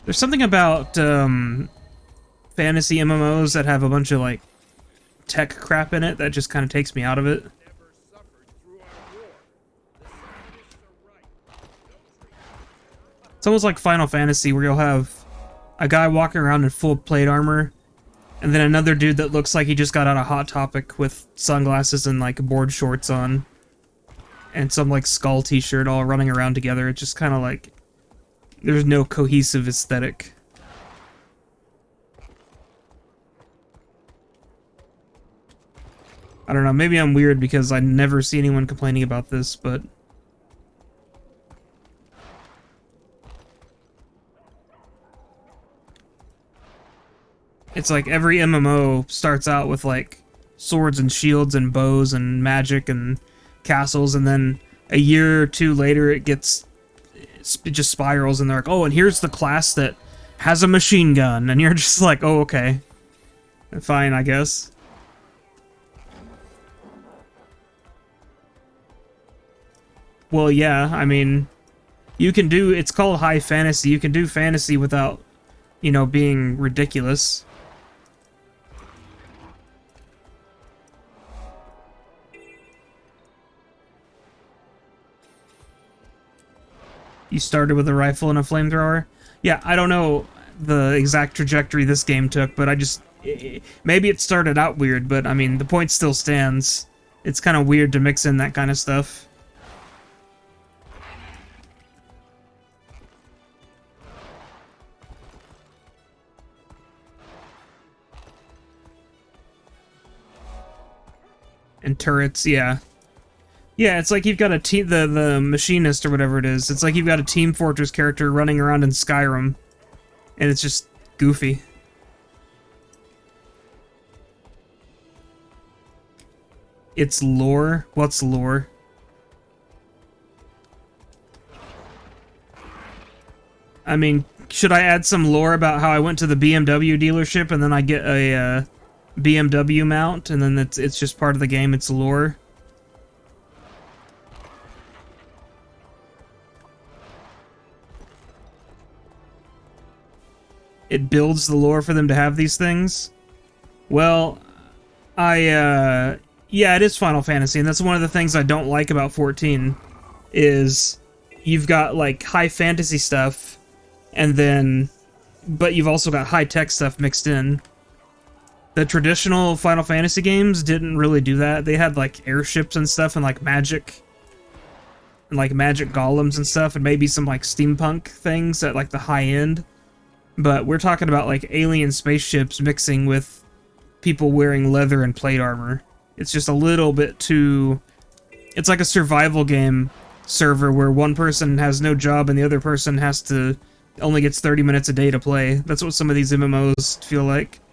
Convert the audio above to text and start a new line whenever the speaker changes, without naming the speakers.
There's something about fantasy MMOs that have a bunch of like tech crap in it that just kind of takes me out of it. It's almost like Final Fantasy, where you'll have a guy walking around in full plate armor, and then another dude that looks like he just got out of Hot Topic with sunglasses and like board shorts on, and some like skull t-shirt, all running around together. It's just kind of like there's no cohesive aesthetic. I don't know, maybe I'm weird because I never see anyone complaining about this, but it's like every MMO starts out with like swords and shields and bows and magic and castles, and then a year or two later it just spirals, and they're like, oh, and here's the class that has a machine gun, and you're just like, oh, okay, fine, I guess. Well, yeah, I mean, you can do, it's called high fantasy, you can do fantasy without, you know, being ridiculous. You started with a rifle and a flamethrower? Yeah, I don't know the exact trajectory this game took, but maybe it started out weird, but I mean, the point still stands. It's kind of weird to mix in that kind of stuff. And turrets, yeah. Yeah, it's like you've got a team, the machinist or whatever it is. It's like you've got a Team Fortress character running around in Skyrim, and it's just goofy. It's lore? What's lore? I mean, should I add some lore about how I went to the BMW dealership and then I get a BMW mount, and then it's just part of the game, it's lore? It builds the lore for them to have these things? Well, yeah, it is Final Fantasy, and that's one of the things I don't like about 14, is you've got, like, high fantasy stuff, and then, but you've also got high-tech stuff mixed in. The traditional Final Fantasy games didn't really do that. They had, like, airships and stuff, and, like, magic golems and stuff, and maybe some, like, steampunk things at, like, the high end. But we're talking about, like, alien spaceships mixing with people wearing leather and plate armor. It's just a little bit too... It's like a survival game server where one person has no job and the other person only gets 30 minutes a day to play. That's what some of these MMOs feel like.